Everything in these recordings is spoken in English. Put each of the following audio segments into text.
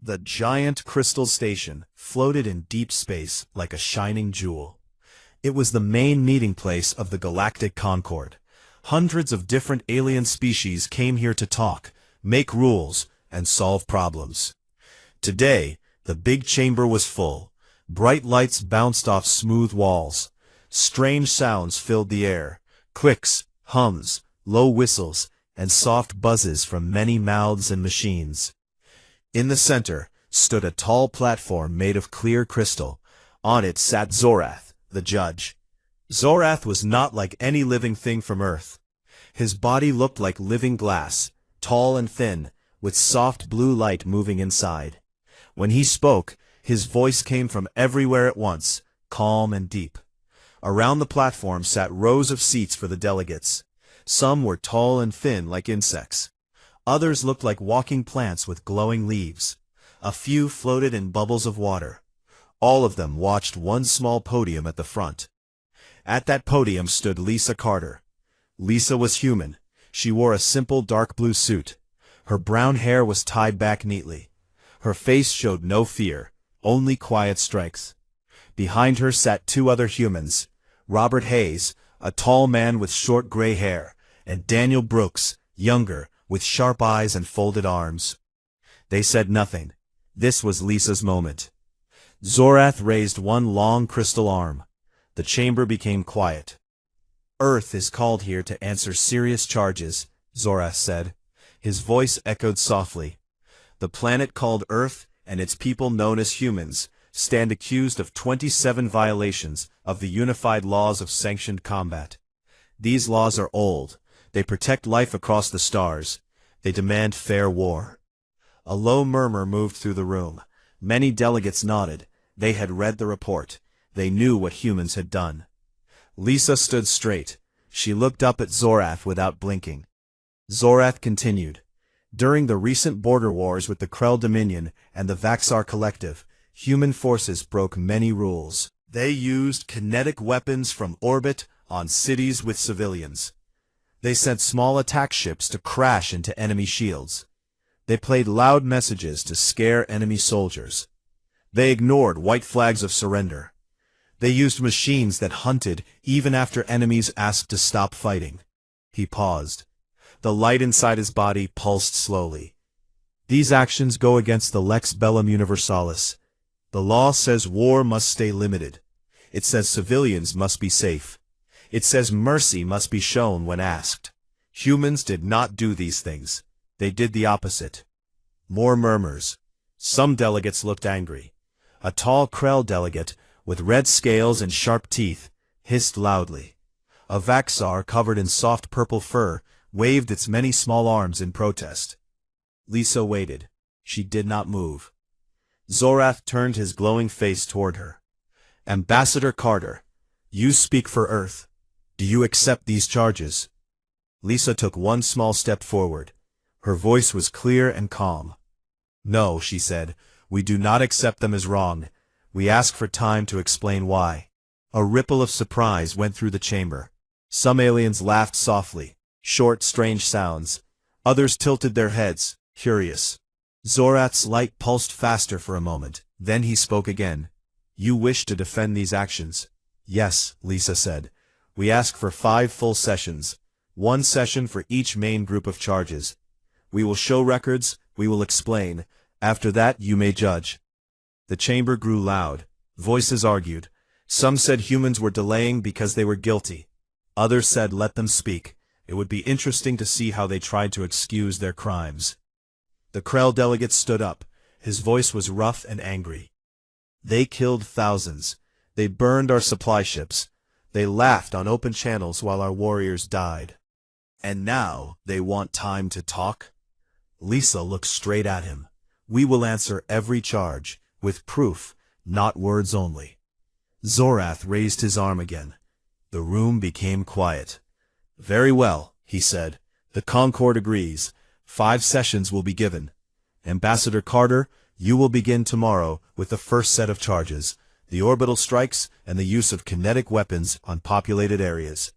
The giant crystal station floated in deep space like a shining jewel. It was the main meeting place of the Galactic Concord. Hundreds of different alien species came here to talk, make rules, and solve problems. Today, the big chamber was full. Bright lights bounced off smooth walls. Strange sounds filled the air. Clicks, hums, low whistles, and soft buzzes from many mouths and machines. In the center stood a tall platform made of clear crystal. On it sat Zorath, the judge. Zorath was not like any living thing from Earth. His body looked like living glass, tall and thin, with soft blue light moving inside. When he spoke, his voice came from everywhere at once, calm and deep. Around the platform sat rows of seats for the delegates. Some were tall and thin like insects. Others looked like walking plants with glowing leaves. A few floated in bubbles of water. All of them watched one small podium at the front. At that podium stood Lisa Carter. Lisa was human. She wore a simple dark blue suit. Her brown hair was tied back neatly. Her face showed no fear, only quiet strength. Behind her sat two other humans, Robert Hayes, a tall man with short gray hair, and Daniel Brooks, younger, with sharp eyes and folded arms. They said nothing. This was Lisa's moment. Zorath raised one long crystal arm. The chamber became quiet. Earth is called here to answer serious charges, Zorath said. His voice echoed softly. The planet called Earth and its people known as humans stand accused of 27 violations of the unified laws of sanctioned combat. These laws are old. They protect life across the stars. They demand fair war. A low murmur moved through the room. Many delegates nodded. They had read the report. They knew what humans had done. Lisa stood straight. She looked up at Zorath without blinking. Zorath continued. During the recent border wars with the Krell Dominion and the Vaxar Collective, human forces broke many rules. They used kinetic weapons from orbit on cities with civilians. They sent small attack ships to crash into enemy shields. They played loud messages to scare enemy soldiers. They ignored white flags of surrender. They used machines that hunted even after enemies asked to stop fighting. He paused. The light inside his body pulsed slowly. These actions go against the Lex Bellum Universalis. The law says war must stay limited. It says civilians must be safe. It says mercy must be shown when asked. Humans did not do these things. They did the opposite. More murmurs. Some delegates looked angry. A tall Krell delegate, with red scales and sharp teeth, hissed loudly. A Vaxar covered in soft purple fur waved its many small arms in protest. Lisa waited. She did not move. Zorath turned his glowing face toward her. Ambassador Carter, you speak for Earth. Do you accept these charges? Lisa took one small step forward. Her voice was clear and calm. No, she said, we do not accept them as wrong. We ask for time to explain why. A ripple of surprise went through the chamber. Some aliens laughed softly, short, strange sounds. Others tilted their heads, curious. Zorath's light pulsed faster for a moment. Then he spoke again. You wish to defend these actions? Yes, Lisa said. We ask for 5 full sessions. 1 session for each main group of charges. We will show records, we will explain. After that you may judge. The chamber grew loud. Voices argued. Some said humans were delaying because they were guilty. Others said let them speak. It would be interesting to see how they tried to excuse their crimes. The Krell delegate stood up. His voice was rough and angry. They killed thousands. They burned our supply ships. They laughed on open channels while our warriors died. And now they want time to talk? Lisa looked straight at him. We will answer every charge, with proof, not words only. Zorath raised his arm again. The room became quiet. Very well, he said. The Concord agrees. 5 sessions will be given. Ambassador Carter, you will begin tomorrow with the first set of charges, the orbital strikes and the use of kinetic weapons on populated areas.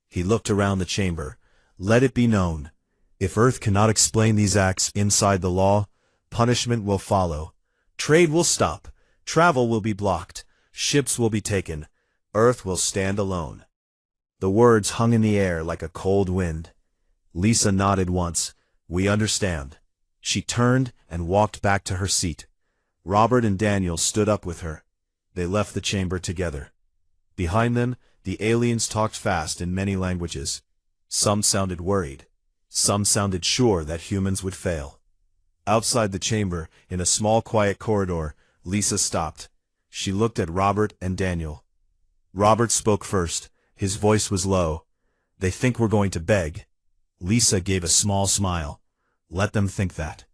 He looked around the chamber. Let it be known. If Earth cannot explain these acts inside the law, Punishment will follow. Trade will stop. Travel will be blocked. Ships will be taken. Earth will stand alone. The words hung in the air like a cold wind. Lisa nodded once. We understand. She turned and walked back to her seat. Robert and Daniel stood up with her. They left the chamber together. Behind them, the aliens talked fast in many languages. Some sounded worried. Some sounded sure that humans would fail. Outside the chamber, in a small quiet corridor, Lisa stopped. She looked at Robert and Daniel. Robert spoke first. His voice was low. They think we're going to beg. Lisa gave a small smile. Let them think that.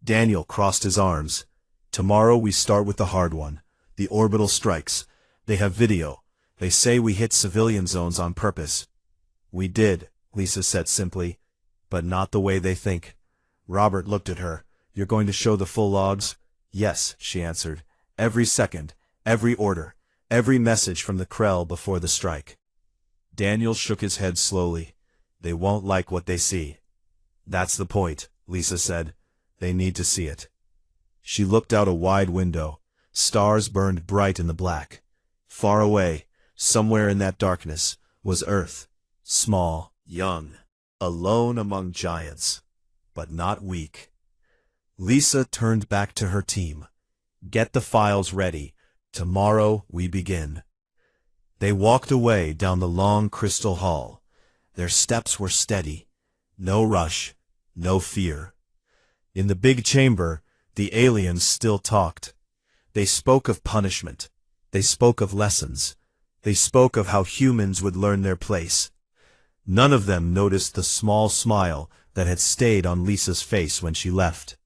Daniel crossed his arms. Tomorrow we start with the hard one. The orbital strikes. They have video. They say we hit civilian zones on purpose. We did, Lisa said simply. But not the way they think. Robert looked at her. You're going to show the full logs? Yes, she answered. Every second, every order, every message from the Krell before the strike. Daniel shook his head slowly. They won't like what they see. That's the point, Lisa said. They need to see it. She looked out a wide window. Stars burned bright in the black. Far away, somewhere in that darkness, was Earth. Small, young, alone among giants, but not weak. Lisa turned back to her team. Get the files ready. Tomorrow we begin. They walked away down the long crystal hall. Their steps were steady. No rush, no fear. In the big chamber, the aliens still talked. They spoke of punishment. They spoke of lessons. They spoke of how humans would learn their place. None of them noticed the small smile that had stayed on Lisa's face when she left.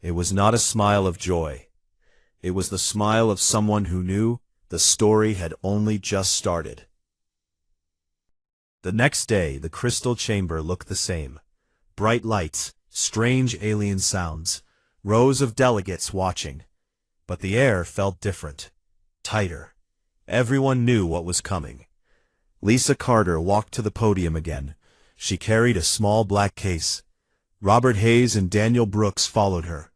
It was not a smile of joy. It was the smile of someone who knew the story had only just started. The next day, the crystal chamber looked the same. Bright lights, strange alien sounds, rows of delegates watching. But the air felt different, tighter. Everyone knew what was coming. Lisa Carter walked to the podium again. She carried a small black case. Robert Hayes and Daniel Brooks followed her.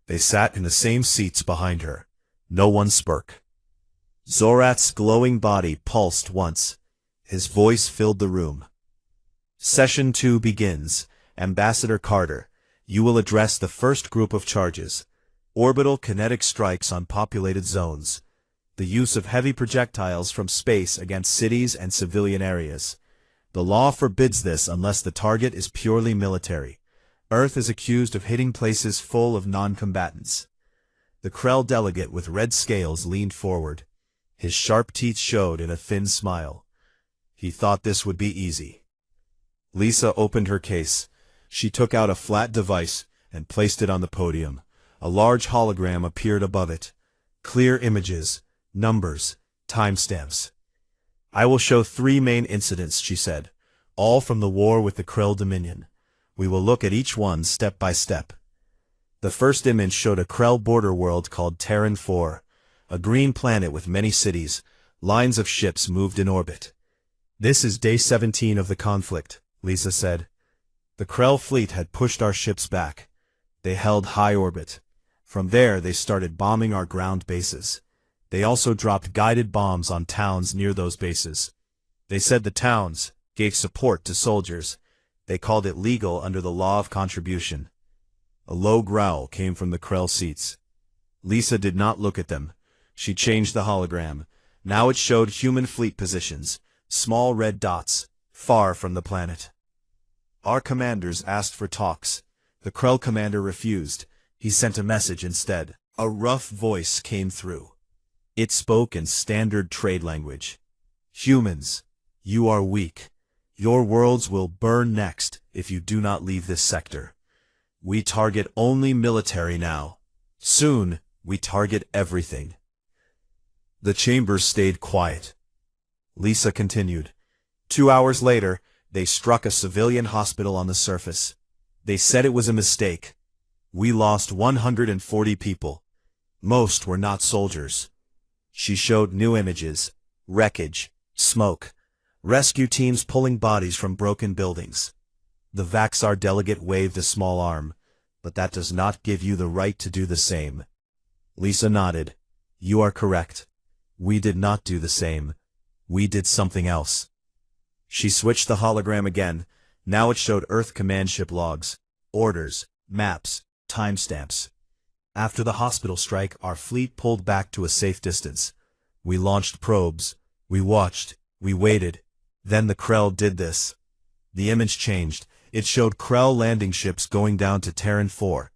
They sat in the same seats behind her. No one spoke. Zorat's glowing body pulsed once. His voice filled the room. Session 2 begins. Ambassador Carter, you will address the first group of charges. Orbital kinetic strikes on populated zones. The use of heavy projectiles from space against cities and civilian areas. The law forbids this unless the target is purely military. Earth is accused of hitting places full of non-combatants. The Krell delegate with red scales leaned forward. His sharp teeth showed in a thin smile. He thought this would be easy. Lisa opened her case. She took out a flat device and placed it on the podium. A large hologram appeared above it. Clear images, numbers, timestamps. I will show 3 main incidents, she said, all from the war with the Krell Dominion. We will look at each one step by step. The first image showed a Krell border world called Terran 4, a green planet with many cities. Lines of ships moved in orbit. This is day 17 of the conflict, Lisa said. The Krell fleet had pushed our ships back. They held high orbit. From there they started bombing our ground bases. They also dropped guided bombs on towns near those bases. They said the towns gave support to soldiers. They called it legal under the law of contribution. A low growl came from the Krell seats. Lisa did not look at them. She changed the hologram. Now it showed human fleet positions, small red dots, far from the planet. Our commanders asked for talks. The Krell commander refused. He sent a message instead. A rough voice came through. It spoke in standard trade language. Humans, you are weak. Your worlds will burn next if you do not leave this sector. We target only military now. Soon, we target everything. The chamber stayed quiet. Lisa continued. 2 hours later, they struck a civilian hospital on the surface. They said it was a mistake. We lost 140 people. Most were not soldiers. She showed new images, wreckage, smoke, rescue teams pulling bodies from broken buildings. The Vaxar delegate waved a small arm. but that does not give you the right to do the same. Lisa nodded. You are correct. We did not do the same. We did something else. She switched the hologram again. Now it showed Earth command ship logs, orders, maps, timestamps. After the hospital strike, our fleet pulled back to a safe distance. We launched probes. We watched. We waited. Then the Krell did this. The image changed. It showed Krell landing ships going down to Terran 4.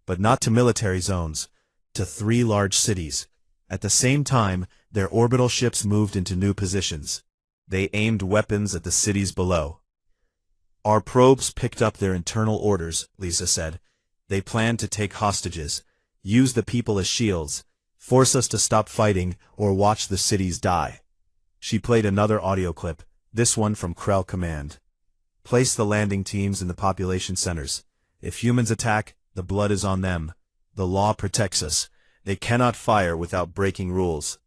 But not to military zones. To 3 large cities. At the same time, their orbital ships moved into new positions. They aimed weapons at the cities below. Our probes picked up their internal orders, Lisa said. They planned to take hostages, use the people as shields, force us to stop fighting, or watch the cities die. She played another audio clip, this one from Krell Command. Place the landing teams in the population centers. If humans attack, the blood is on them. The law protects us. They cannot fire without breaking rules.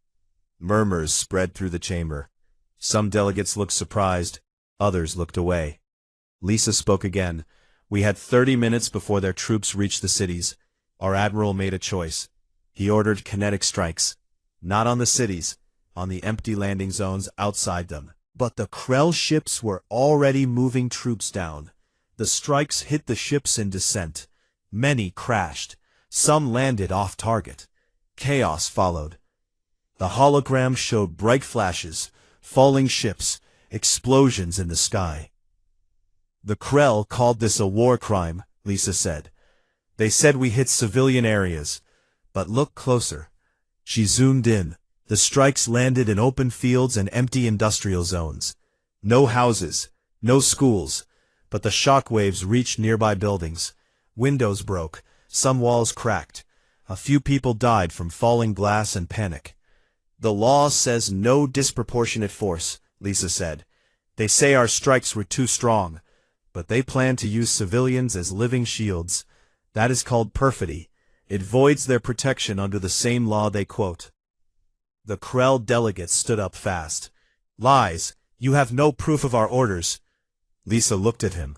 Murmurs spread through the chamber. Some delegates looked surprised, others looked away. Lisa spoke again. We had 30 minutes before their troops reached the cities. Our admiral made a choice. He ordered kinetic strikes. Not on the cities, on the empty landing zones outside them. But the Krell ships were already moving troops down. The strikes hit the ships in descent. Many crashed. Some landed off target. Chaos followed. The hologram showed bright flashes, falling ships, explosions in the sky. The Krell called this a war crime, Lisa said. They said we hit civilian areas. But look closer. She zoomed in. The strikes landed in open fields and empty industrial zones. No houses, no schools, but the shock waves reached nearby buildings. Windows broke, some walls cracked. A few people died from falling glass and panic. The law says no disproportionate force, Lisa said. They say our strikes were too strong, but they plan to use civilians as living shields. That is called perfidy. It voids their protection under the same law they quote. The Krell delegate stood up fast. Lies. You have no proof of our orders. Lisa looked at him.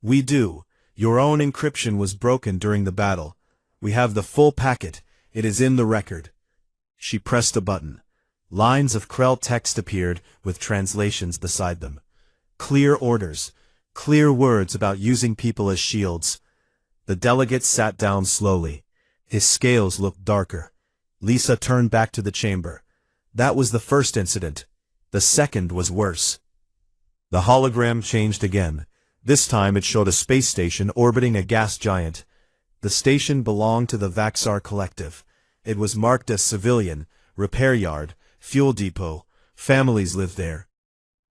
We do. Your own encryption was broken during the battle. We have the full packet. It is in the record. She pressed a button. Lines of Krell text appeared with translations beside them. Clear orders. Clear words about using people as shields. The delegate sat down slowly. His scales looked darker. Lisa turned back to the chamber. That was the first incident. The second was worse. The hologram changed again. This time it showed a space station orbiting a gas giant. The station belonged to the Vaxar Collective. It was marked as civilian, repair yard, fuel depot. Families lived there.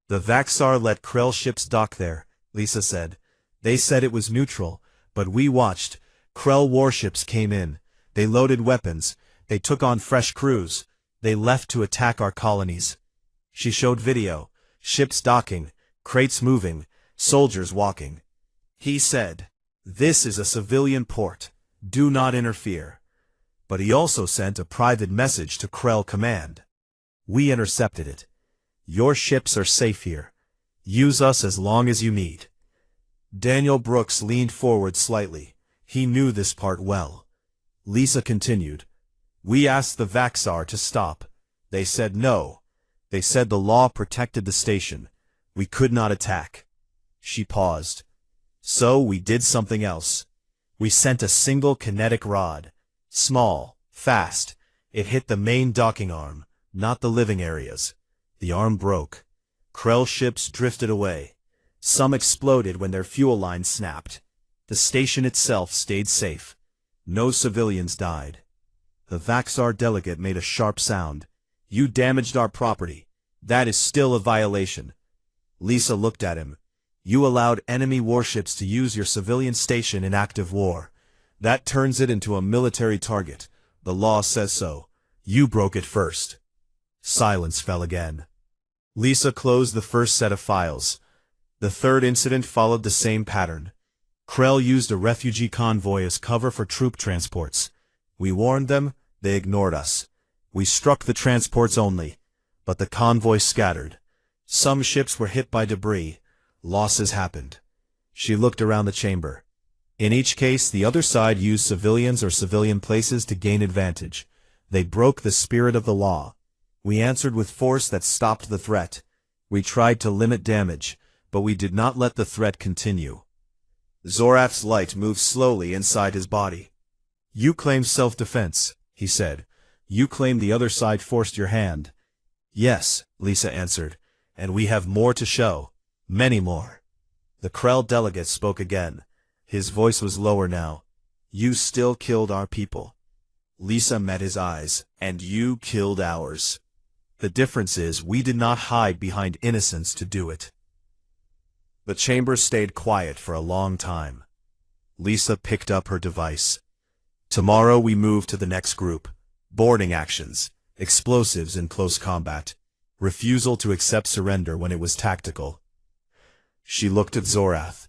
The Vaxar let Krell ships dock there, Lisa said. They said it was neutral, but we watched. Krell warships came in. They loaded weapons. They took on fresh crews. They left to attack our colonies. She showed video. Ships docking, crates moving, soldiers walking. He said, "This is a civilian port. Do not interfere." But he also sent a private message to Krell Command. We intercepted it. Your ships are safe here. Use us as long as you need. Daniel Brooks leaned forward slightly. He knew this part well. Lisa continued. We asked the Vaxar to stop. They said no. They said the law protected the station. We could not attack. She paused. So we did something else. We sent a single kinetic rod. Small, fast. It hit the main docking arm, not the living areas. The arm broke. Krell ships drifted away. Some exploded when their fuel lines snapped. The station itself stayed safe. No civilians died. The Vaxar delegate made a sharp sound. You damaged our property. That is still a violation. Lisa looked at him. You allowed enemy warships to use your civilian station in active war. That turns it into a military target. The law says so. You broke it first. Silence fell again. Lisa closed the first set of files. The third incident followed the same pattern. Krell used a refugee convoy as cover for troop transports. We warned them, they ignored us. We struck the transports only, but the convoy scattered. Some ships were hit by debris. Losses happened. She looked around the chamber. In each case, the other side used civilians or civilian places to gain advantage. They broke the spirit of the law. We answered with force that stopped the threat. We tried to limit damage, but we did not let the threat continue. Zorath's light moved slowly inside his body. You claim self-defense, he said. You claim the other side forced your hand. Yes, Lisa answered, and we have more to show. Many more. The Krell delegate spoke again. His voice was lower now. You still killed our people. Lisa met his eyes. And you killed ours. The difference is we did not hide behind innocence to do it. The chamber stayed quiet for a long time. Lisa picked up her device. Tomorrow we move to the next group. Boarding actions, explosives in close combat, refusal to accept surrender when it was tactical. She looked at Zorath.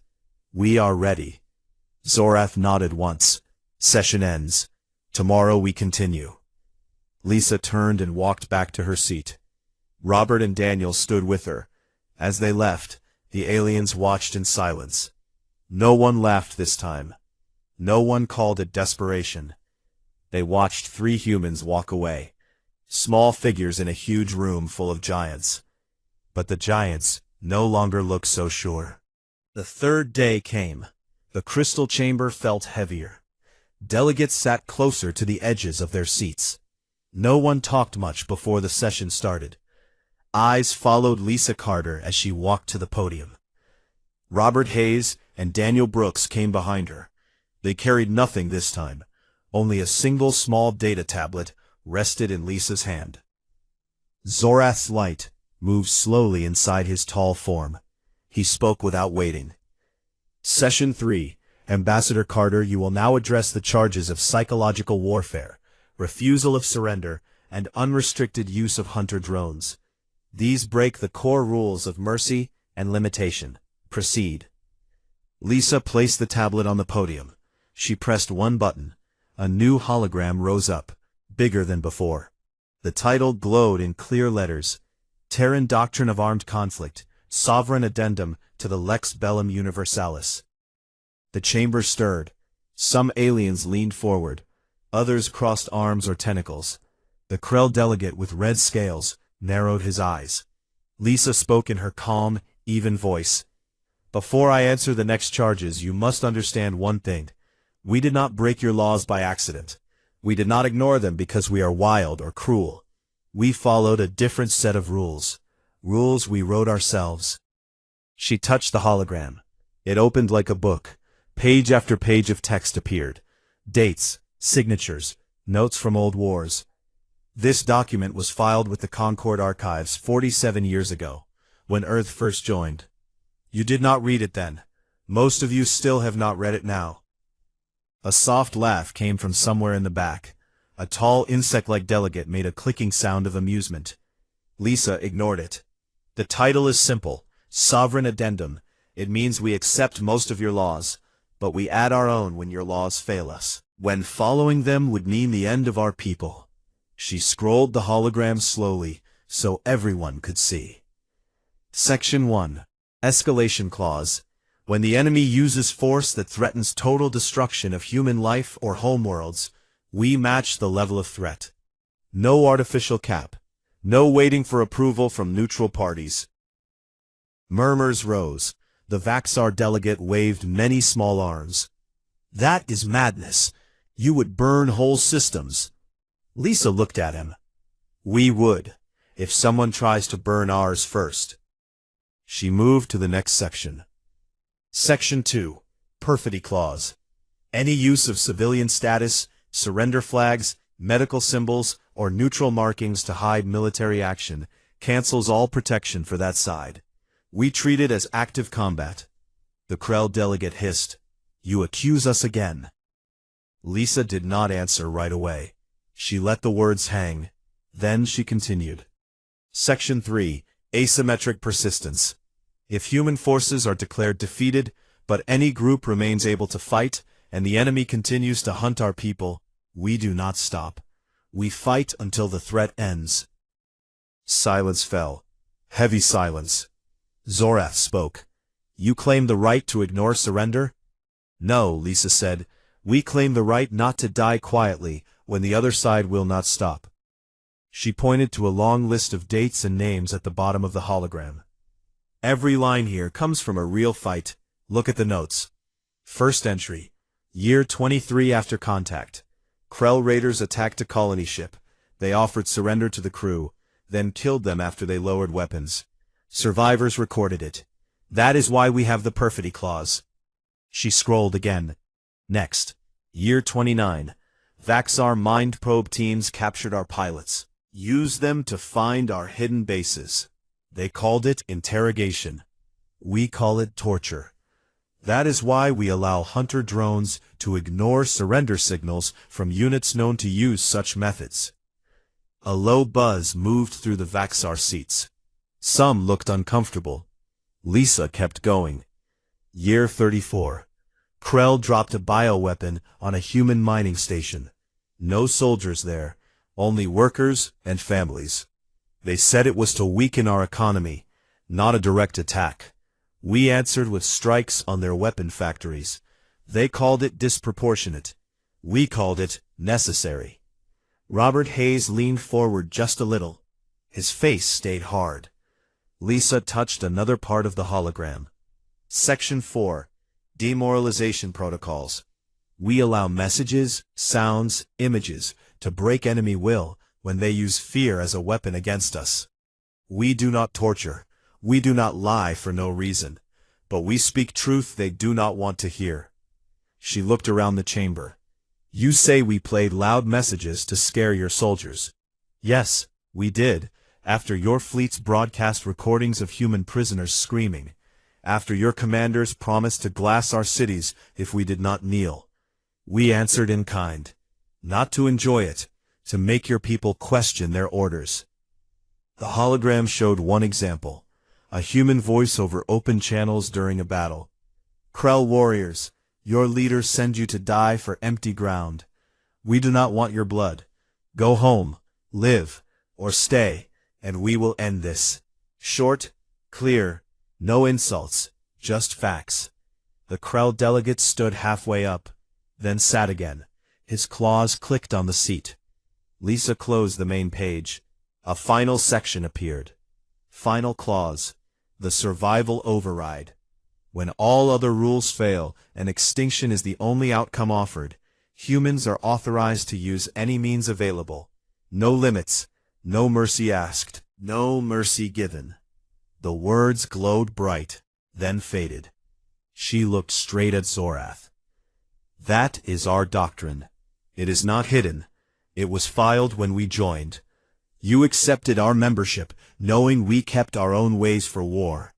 We are ready. Zorath nodded once. Session ends. Tomorrow we continue. Lisa turned and walked back to her seat. Robert and Daniel stood with her. As they left, the aliens watched in silence. No one laughed this time. No one called it desperation. They watched 3 humans walk away. Small figures in a huge room full of giants. But the giants no longer looked so sure. The third day came. The crystal chamber felt heavier. Delegates sat closer to the edges of their seats. No one talked much before the session started. Eyes followed Lisa Carter as she walked to the podium. Robert Hayes and Daniel Brooks came behind her. They carried nothing this time. Only a single small data tablet rested in Lisa's hand. Zorath's light moved slowly inside his tall form. He spoke without waiting. Session 3. Ambassador Carter, you will now address the charges of psychological warfare, refusal of surrender, and unrestricted use of hunter drones. These break the core rules of mercy and limitation. Proceed. Lisa placed the tablet on the podium. She pressed one button. A new hologram rose up, bigger than before. The title glowed in clear letters. Terran Doctrine of Armed Conflict, Sovereign Addendum to the Lex Bellum Universalis. The chamber stirred. Some aliens leaned forward. Others crossed arms or tentacles. The Krell delegate with red scales narrowed his eyes. Lisa spoke in her calm, even voice. Before I answer the next charges, you must understand one thing. We did not break your laws by accident. We did not ignore them because we are wild or cruel. We followed a different set of rules. Rules we wrote ourselves. She touched the hologram. It opened like a book. Page after page of text appeared. Dates, signatures, notes from old wars. This document was filed with the Concord archives 47 years ago, when Earth first joined. You did not read it then. Most of you still have not read it now. A soft laugh came from somewhere in the back. A tall insect-like delegate made a clicking sound of amusement. Lisa ignored it. The title is simple, Sovereign Addendum. It means we accept most of your laws, but we add our own when your laws fail us, when following them would mean the end of our people. She scrolled the hologram slowly, so everyone could see. Section 1. Escalation Clause. When the enemy uses force that threatens total destruction of human life or homeworlds, we match the level of threat. No artificial cap. No waiting for approval from neutral parties. Murmurs rose. The Vaxar delegate waved many small arms. That is madness. You would burn whole systems. Lisa looked at him. We would, if someone tries to burn ours first. She moved to the next section. Section 2. Perfidy Clause. Any use of civilian status, surrender flags, medical symbols, or neutral markings to hide military action cancels all protection for that side. We treat it as active combat. The Krell delegate hissed. You accuse us again. Lisa did not answer right away. She let the words hang. Then she continued. Section 3. Asymmetric Persistence. If human forces are declared defeated, but any group remains able to fight, and the enemy continues to hunt our people, we do not stop. We fight until the threat ends. Silence fell. Heavy silence. Zorath spoke. You claim the right to ignore surrender? No, Lisa said. We claim the right not to die quietly when the other side will not stop. She pointed to a long list of dates and names at the bottom of the hologram. Every line here comes from a real fight. Look at the notes. First entry. Year 23 after contact. Krell raiders attacked a colony ship. They offered surrender to the crew, then killed them after they lowered weapons. Survivors recorded it. That is why we have the perfidy clause. She scrolled again. Next. Year 29. Vaxar mind probe teams captured our pilots. Used them to find our hidden bases. They called it interrogation. We call it torture. That is why we allow hunter drones to ignore surrender signals from units known to use such methods. A low buzz moved through the Vaxar seats. Some looked uncomfortable. Lisa kept going. Year 34. Krell dropped a bioweapon on a human mining station. No soldiers there, only workers and families. They said it was to weaken our economy, not a direct attack. We answered with strikes on their weapon factories. They called it disproportionate. We called it necessary. Robert Hayes leaned forward just a little. His face stayed hard. Lisa touched another part of the hologram. Section 4. Demoralization Protocols. We allow messages, sounds, images to break enemy will when they use fear as a weapon against us. We do not torture. We do not lie for no reason, but we speak truth they do not want to hear. She looked around the chamber. You say we played loud messages to scare your soldiers. Yes, we did, after your fleets broadcast recordings of human prisoners screaming, after your commanders promised to glass our cities if we did not kneel. We answered in kind, not to enjoy it, to make your people question their orders. The hologram showed one example. A human voice over open channels during a battle. Krell warriors, your leaders send you to die for empty ground. We do not want your blood. Go home, live, or stay, and we will end this. Short, clear, no insults, just facts. The Krell delegate stood halfway up, then sat again. His claws clicked on the seat. Lisa closed the main page. A final section appeared. Final clause. The survival override. When all other rules fail and extinction is the only outcome offered, humans are authorized to use any means available. No limits, no mercy asked, no mercy given. The words glowed bright, then faded. She looked straight at Zorath. That is our doctrine. It is not hidden. It was filed when we joined. You accepted our membership, knowing we kept our own ways for war.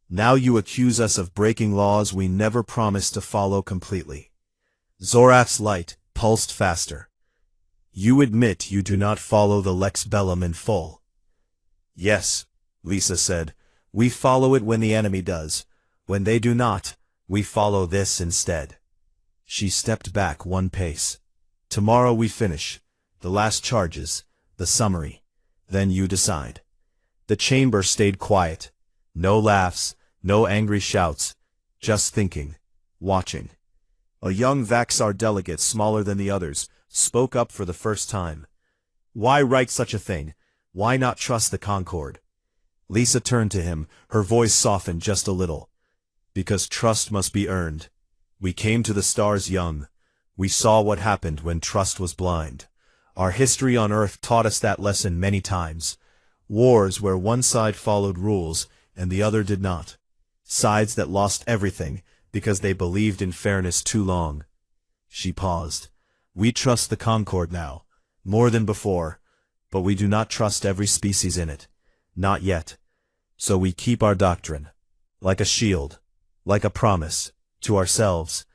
Now you accuse us of breaking laws we never promised to follow completely. Zorath's light pulsed faster. You admit you do not follow the Lex Bellum in full. Yes, Lisa said. We follow it when the enemy does. When they do not, we follow this instead. She stepped back one pace. Tomorrow we finish. The last charges. The summary. Then you decide. The chamber stayed quiet. No laughs, no angry shouts. Just thinking. Watching. A young Vaxar delegate, smaller than the others, spoke up for the first time. Why write such a thing? Why not trust the Concord? Lisa turned to him, her voice softened just a little. Because trust must be earned. We came to the stars young. We saw what happened when trust was blind. Our history on Earth taught us that lesson many times. Wars where one side followed rules and the other did not. Sides that lost everything because they believed in fairness too long. She paused. We trust the Concord now, more than before, but we do not trust every species in it. Not yet. So we keep our doctrine, like a shield, like a promise, to ourselves,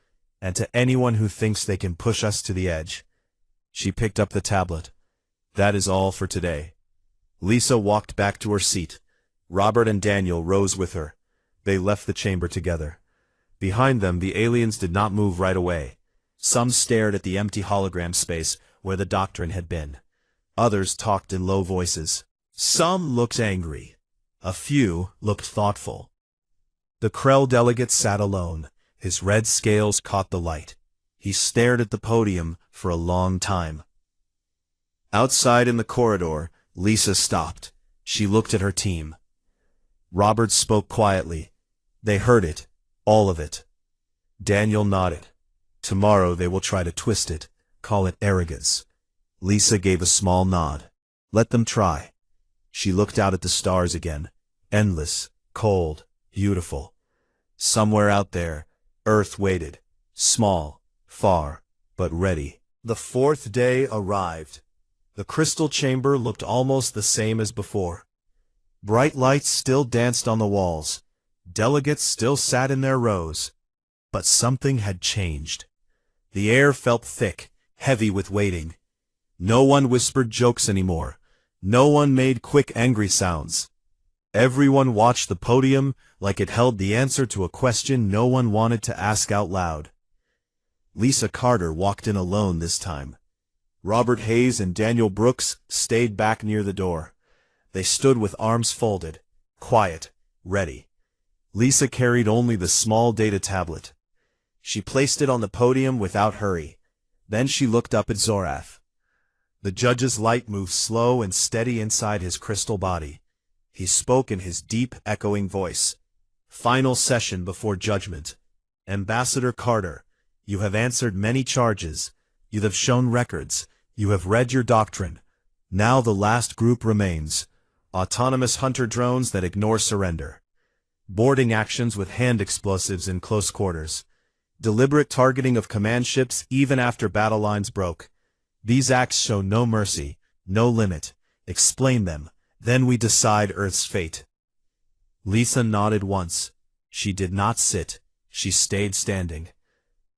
and to anyone who thinks they can push us to the edge. She picked up the tablet. That is all for today. Lisa walked back to her seat. Robert and Daniel rose with her. They left the chamber together. Behind them, the aliens did not move right away. Some stared at the empty hologram space where the doctrine had been. Others talked in low voices. Some looked angry. A few looked thoughtful. The Krell delegate sat alone, His red scales caught the light. He stared at the podium for a long time. Outside in the corridor, Lisa stopped. She looked at her team. Robert spoke quietly. They heard it, all of it. Daniel nodded. Tomorrow they will try to twist it, call it arrogance. Lisa gave a small nod. Let them try. She looked out at the stars again. Endless, cold, beautiful. Somewhere out there, Earth waited. Small, far, but ready. The fourth day arrived. The crystal chamber looked almost the same as before. Bright lights still danced on the walls. Delegates still sat in their rows. But something had changed. The air felt thick, heavy with waiting. No one whispered jokes anymore. No one made quick, angry sounds. Everyone watched the podium like it held the answer to a question no one wanted to ask out loud. Lisa Carter walked in alone this time. Robert Hayes and Daniel Brooks stayed back near the door. They stood with arms folded, quiet, ready. Lisa carried only the small data tablet. She placed it on the podium without hurry. Then she looked up at Zorath. The judge's light moved slow and steady inside his crystal body. He spoke in his deep, echoing voice. Final session before judgment. Ambassador Carter, you have answered many charges. You have shown records. You have read your doctrine. Now the last group remains. Autonomous hunter drones that ignore surrender. Boarding actions with hand explosives in close quarters. Deliberate targeting of command ships even after battle lines broke. These acts show no mercy, no limit. Explain them, then we decide Earth's fate. Lisa nodded once. She did not sit. She stayed standing.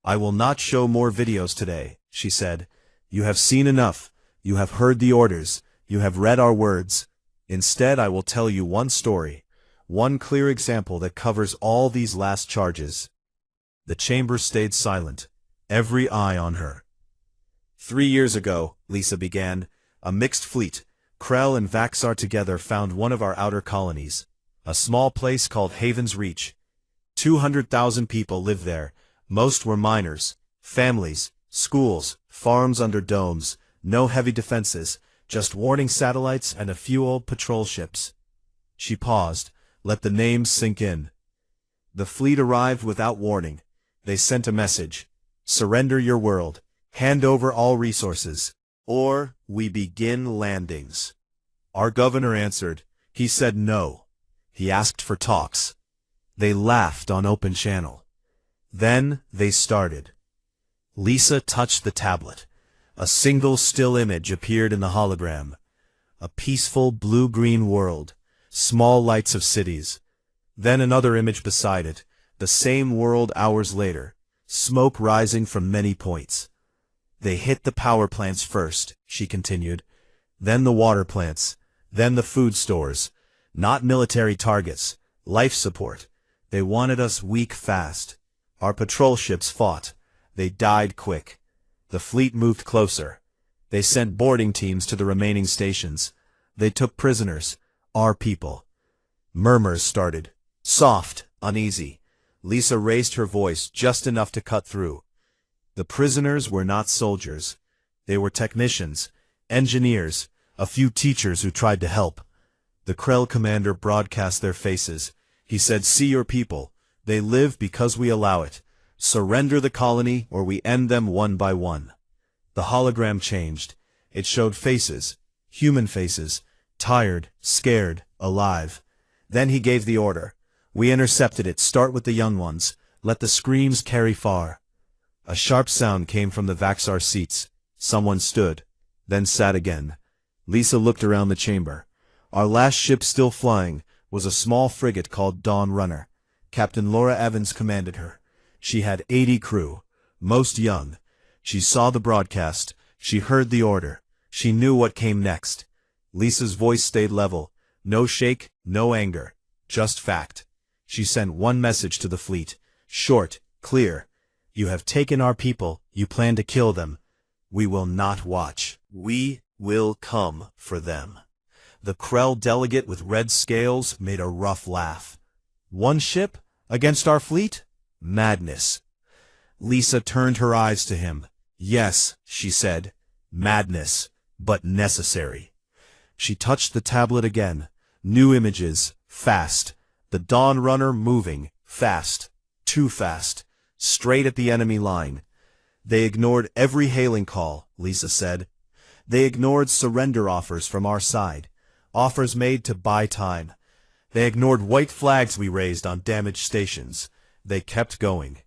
I will not show more videos today, she said. You have seen enough. You have heard the orders. You have read our words. Instead, I will tell you one story, one clear example that covers all these last charges. The chamber stayed silent, every eye on her. 3 years ago, Lisa began, a mixed fleet, Krell and Vaxar together found one of our outer colonies, a small place called Haven's Reach. 200,000 people lived there. Most were miners, families, schools, farms under domes, no heavy defenses, just warning satellites and a few old patrol ships. She paused, let the names sink in. The fleet arrived without warning. They sent a message. Surrender your world. Hand over all resources. Or we begin landings. Our governor answered. He said no. He asked for talks. They laughed on open channel. Then they started. Lisa touched the tablet. A single still image appeared in the hologram. A peaceful blue-green world. Small lights of cities. Then another image beside it. The same world hours later. Smoke rising from many points. They hit the power plants first, she continued. Then the water plants. Then the food stores. Not military targets. Life support. They wanted us weak fast. Our patrol ships fought. They died quick. The fleet moved closer. They sent boarding teams to the remaining stations. They took prisoners. Our people. Murmurs started. Soft, uneasy. Lisa raised her voice just enough to cut through. The prisoners were not soldiers. They were technicians, engineers, a few teachers who tried to help. The Krell commander broadcast their faces. He said, see your people. They live because we allow it. Surrender the colony or we end them one by one. The hologram changed. It showed faces, human faces, tired, scared, alive. Then he gave the order. We intercepted it. Start with the young ones. Let the screams carry far. A sharp sound came from the Vaxar seats. Someone stood, then sat again. Lisa looked around the chamber. Our last ship still flying was a small frigate called Dawn Runner. Captain Laura Evans commanded her. She had 80 crew, most young. She saw the broadcast. She heard the order. She knew what came next. Lisa's voice stayed level. No shake, no anger. Just fact. She sent one message to the fleet. Short, clear. You have taken our people. You plan to kill them. We will not watch. We will come for them. The Krell delegate with red scales made a rough laugh. One ship? Against our fleet? Madness. Lisa turned her eyes to him. Yes, she said. Madness, but necessary. She touched the tablet again. New images, fast. The Dawn Runner moving, fast. Too fast. Straight at the enemy line. They ignored every hailing call, Lisa said. They ignored surrender offers from our side. Offers made to buy time. They ignored white flags we raised on damaged stations. They kept going.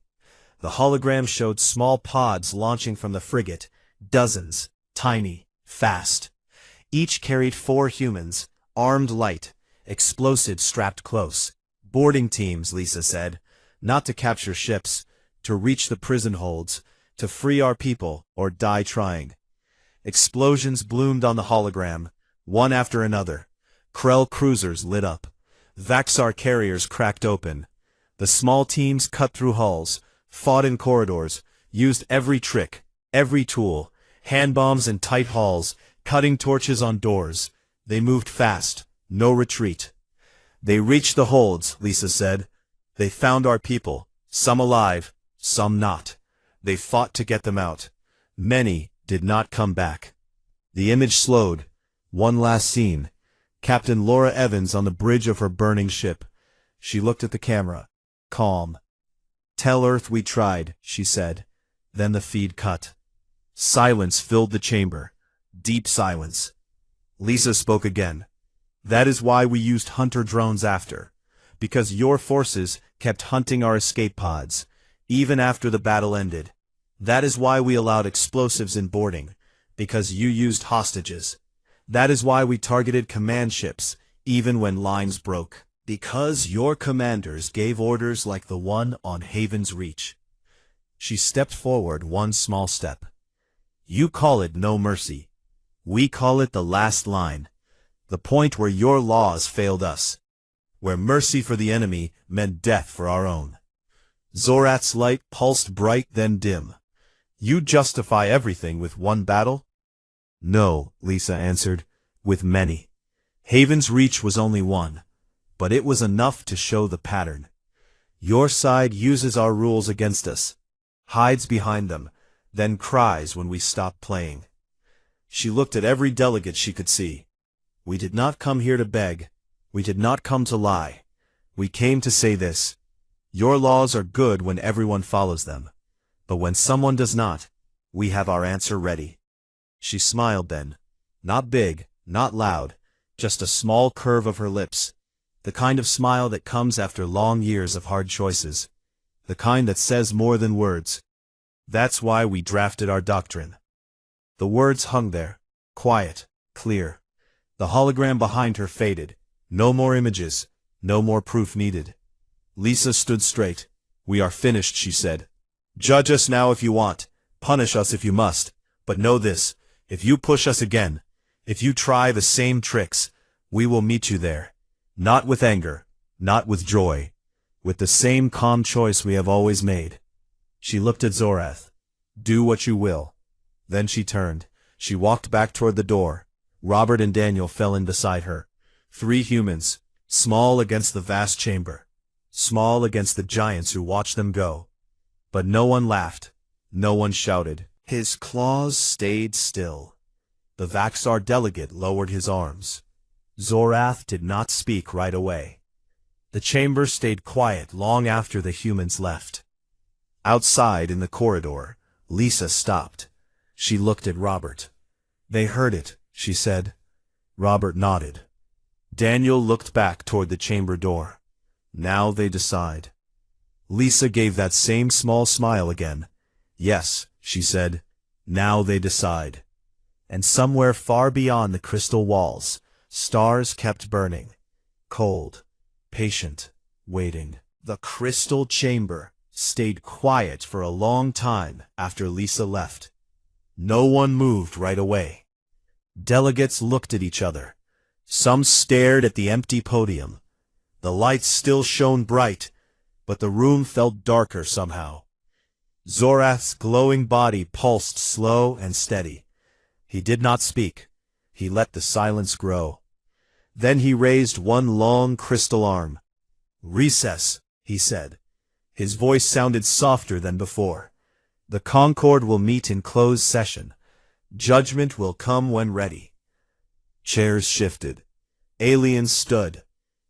The hologram showed small pods launching from the frigate. Dozens. Tiny. Fast. Each carried 4 humans, armed light, explosives strapped close. Boarding teams, Lisa said. Not to capture ships, to reach the prison holds, to free our people, or die trying. Explosions bloomed on the hologram, one after another. Krell cruisers lit up. Vaxar carriers cracked open. The small teams cut through hulls, fought in corridors, used every trick, every tool, hand bombs in tight halls, cutting torches on doors. They moved fast, no retreat. They reached the holds, Lisa said. They found our people, some alive, some not. They fought to get them out. Many did not come back. The image slowed. One last scene. Captain Laura Evans on the bridge of her burning ship. She looked at the camera. Calm. "Tell Earth we tried," she said. Then the feed cut. Silence filled the chamber. Deep silence. Lisa spoke again. "That is why we used hunter drones after. Because your forces kept hunting our escape pods, even after the battle ended. That is why we allowed explosives in boarding, because you used hostages. That is why we targeted command ships, even when lines broke. Because your commanders gave orders like the one on Haven's Reach." She stepped forward one small step. "You call it no mercy. We call it the last line. The point where your laws failed us. Where mercy for the enemy meant death for our own. Zorath's light pulsed bright then dim. You justify everything with one battle?" "No," Lisa answered, "with many. Haven's Reach was only one, but it was enough to show the pattern. Your side uses our rules against us, hides behind them, then cries when we stop playing." She looked at every delegate she could see. "We did not come here to beg. We did not come to lie. We came to say this. Your laws are good when everyone follows them. But when someone does not, we have our answer ready." She smiled then. Not big, not loud, just a small curve of her lips. The kind of smile that comes after long years of hard choices. The kind that says more than words. "That's why we drafted our doctrine." The words hung there, quiet, clear. The hologram behind her faded. No more images, no more proof needed. Lisa stood straight. "We are finished," she said. "Judge us now if you want, punish us if you must, but know this, if you push us again, if you try the same tricks, we will meet you there. Not with anger, not with joy, with the same calm choice we have always made." She looked at Zorath. "Do what you will." Then she turned. She walked back toward the door. Robert and Daniel fell in beside her. 3 humans, small against the vast chamber. Small against the giants who watched them go. But no one laughed. No one shouted. His claws stayed still. The Vaxar delegate lowered his arms. Zorath did not speak right away. The chamber stayed quiet long after the humans left. Outside in the corridor, Lisa stopped. She looked at Robert. "They heard it," she said. Robert nodded. Daniel looked back toward the chamber door. "Now they decide." Lisa gave that same small smile again. "Yes," she said, "now they decide." And somewhere far beyond the crystal walls, stars kept burning. Cold, patient, waiting. The crystal chamber stayed quiet for a long time after Lisa left. No one moved right away. Delegates looked at each other. Some stared at the empty podium. The lights still shone bright, but the room felt darker somehow. Zorath's glowing body pulsed slow and steady. He did not speak. He let the silence grow. Then he raised one long crystal arm. "Recess," he said. His voice sounded softer than before. The Concord will meet in closed session. Judgment will come when ready. Chairs shifted. Aliens stood.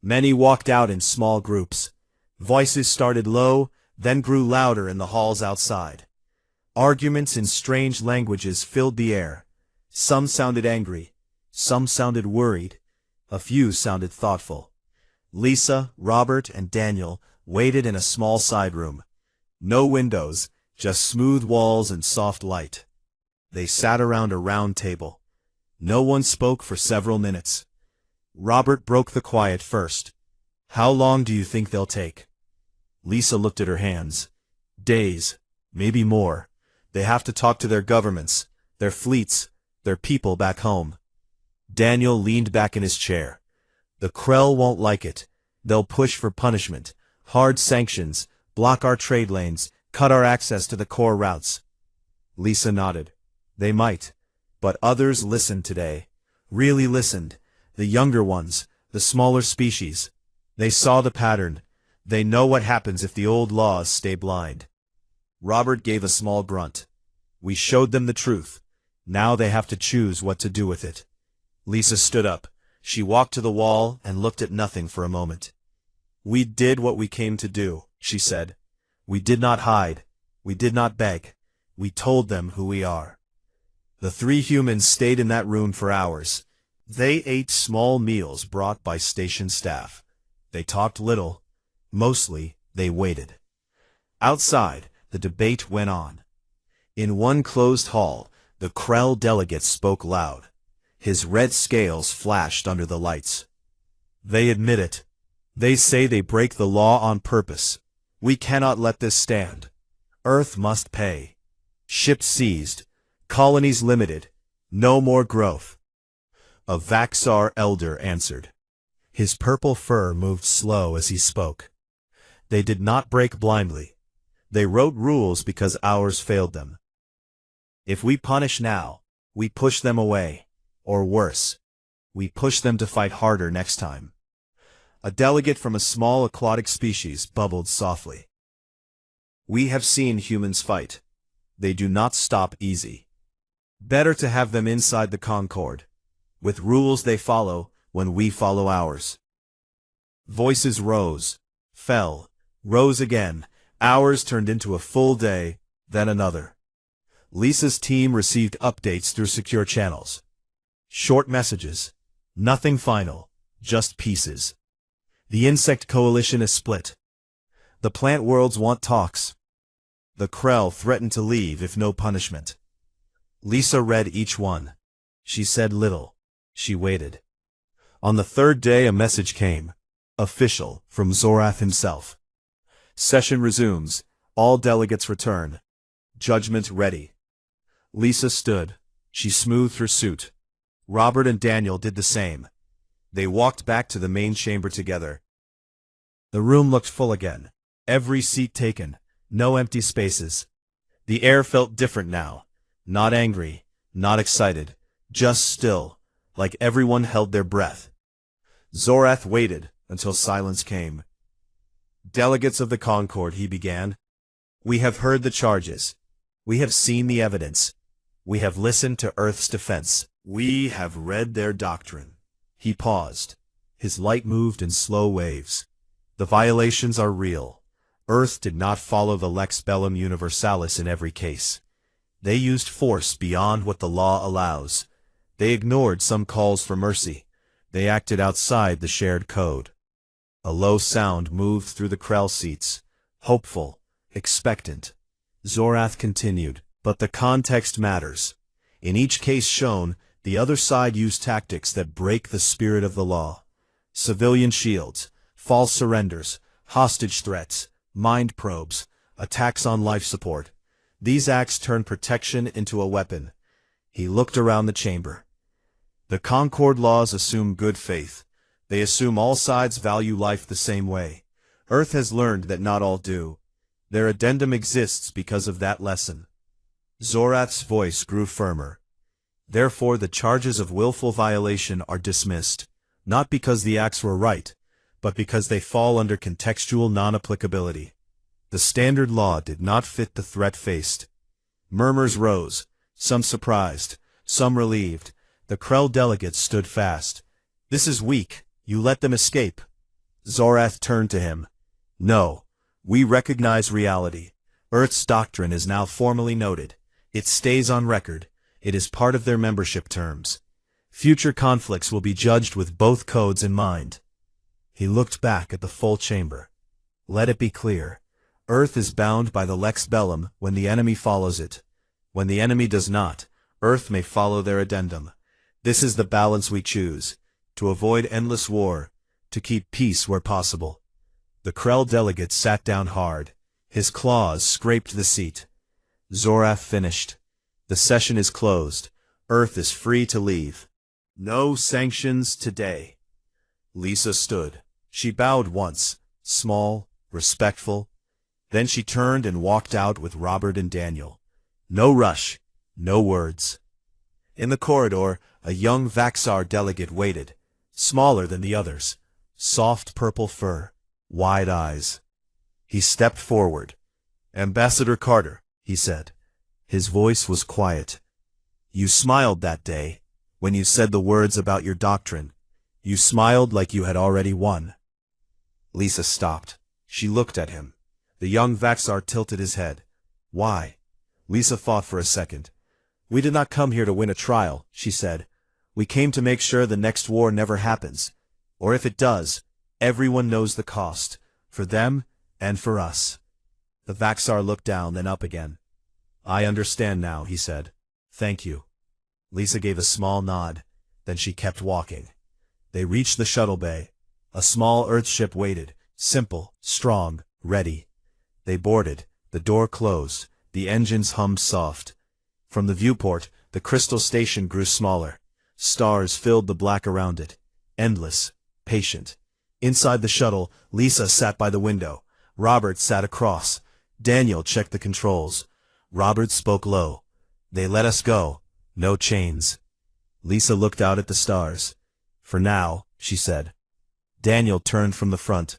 Many walked out in small groups. Voices started low, then grew louder in the halls outside. Arguments in strange languages filled the air. Some sounded angry. Some sounded worried. A few sounded thoughtful. Lisa, Robert, and Daniel waited in a small side room. No windows, just smooth walls and soft light. They sat around a round table. No one spoke for several minutes. Robert broke the quiet first. "How long do you think they'll take?" Lisa looked at her hands. "Days, maybe more. They have to talk to their governments, their fleets, their people back home." Daniel leaned back in his chair. "The Krell won't like it. They'll push for punishment, hard sanctions, block our trade lanes, cut our access to the core routes." Lisa nodded. "They might. But others listened today. Really listened. The younger ones, the smaller species. They saw the pattern. They know what happens if the old laws stay blind." Robert gave a small grunt. "We showed them the truth. Now they have to choose what to do with it." Lisa stood up. She walked to the wall and looked at nothing for a moment. "We did what we came to do," she said. "We did not hide. We did not beg. We told them who we are." The three humans stayed in that room for hours. They ate small meals brought by station staff. They talked little. Mostly, they waited. Outside, the debate went on. In one closed hall, the Krell delegate spoke loud. His red scales flashed under the lights. "They admit it. They say they break the law on purpose. We cannot let this stand. Earth must pay. Ships seized. Colonies limited. No more growth." A Vaxar elder answered. His purple fur moved slow as he spoke. "They did not break blindly. They wrote rules because ours failed them. If we punish now, we push them away. Or worse, we push them to fight harder next time." A delegate from a small aquatic species bubbled softly. "We have seen humans fight. They do not stop easy. Better to have them inside the Concord, with rules they follow when we follow ours." Voices rose, fell, rose again. Hours turned into a full day, then another. Lisa's team received updates through secure channels. Short messages. Nothing final, just pieces. The insect coalition is split. The plant worlds want talks. The Krell threatened to leave if no punishment. Lisa read each one. She said little. She waited. On the third day a message came. Official, from Zorath himself. "Session resumes. All delegates return. Judgment ready." Lisa stood. She smoothed her suit. Robert and Daniel did the same. They walked back to the main chamber together. The room looked full again. Every seat taken. No empty spaces. The air felt different now. Not angry, not excited. Just still, like everyone held their breath. Zorath waited until silence came. "Delegates of the Concord," he began. "We have heard the charges. We have seen the evidence. We have listened to Earth's defense. We have read their doctrine." He paused. His light moved in slow waves. "The violations are real. Earth did not follow the Lex Bellum Universalis in every case. They used force beyond what the law allows. They ignored some calls for mercy. They acted outside the shared code." A low sound moved through the Krell seats. Hopeful, expectant. Zorath continued, "But the context matters. In each case shown, the other side used tactics that break the spirit of the law. Civilian shields, false surrenders, hostage threats, mind probes, attacks on life support. These acts turn protection into a weapon." He looked around the chamber. "The Concord laws assume good faith. They assume all sides value life the same way. Earth has learned that not all do. Their addendum exists because of that lesson." Zorath's voice grew firmer. "Therefore the charges of willful violation are dismissed, not because the acts were right, but because they fall under contextual non-applicability. The standard law did not fit the threat faced. Murmurs rose, some surprised, some relieved. The Krell delegates stood fast. "This is weak. You let them escape." Zorath turned to him. "No. We recognize reality. Earth's doctrine is now formally noted. It stays on record. It is part of their membership terms. Future conflicts will be judged with both codes in mind." He looked back at the full chamber. "Let it be clear. Earth is bound by the Lex Bellum when the enemy follows it. When the enemy does not, Earth may follow their addendum. This is the balance we choose, to avoid endless war, to keep peace where possible." The Krell delegate sat down hard. His claws scraped the seat. Zorath finished. "The session is closed. Earth is free to leave. No sanctions today." Lisa stood. She bowed once, small, respectful. Then she turned and walked out with Robert and Daniel. No rush, no words. In the corridor, a young Vaxar delegate waited, smaller than the others, soft purple fur, wide eyes. He stepped forward. "Ambassador Carter," he said. His voice was quiet. "You smiled that day, when you said the words about your doctrine. You smiled like you had already won." Lisa stopped. She looked at him. The young Vaxar tilted his head. "Why?" Lisa thought for a second. "We did not come here to win a trial," she said. "We came to make sure the next war never happens. Or if it does, everyone knows the cost, for them and for us." The Vaxar looked down, then up again. "I understand now," he said. "Thank you." Lisa gave a small nod. Then she kept walking. They reached the shuttle bay. A small Earthship waited, simple, strong, ready. They boarded. The door closed. The engines hummed soft. From the viewport, the crystal station grew smaller. Stars filled the black around it. Endless, patient. Inside the shuttle, Lisa sat by the window. Robert sat across. Daniel checked the controls. Robert spoke low. "They let us go. No chains." Lisa looked out at the stars. "For now," she said. Daniel turned from the front.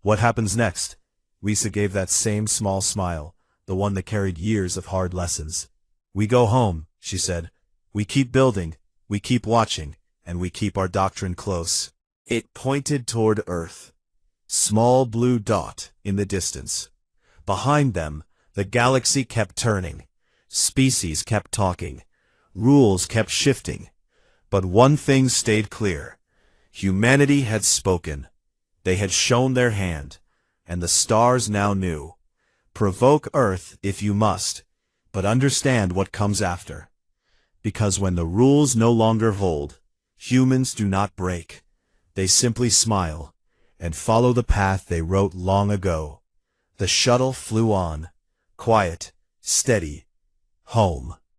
"What happens next?" Lisa gave that same small smile, the one that carried years of hard lessons. "We go home," she said. "We keep building, we keep watching, and we keep our doctrine close." It pointed toward Earth. Small blue dot in the distance. Behind them, the galaxy kept turning. Species kept talking. Rules kept shifting. But one thing stayed clear. Humanity had spoken. They had shown their hand, and the stars now knew. Provoke Earth if you must, but understand what comes after. Because when the rules no longer hold, humans do not break. They simply smile, and follow the path they wrote long ago. The shuttle flew on, quiet, steady, home.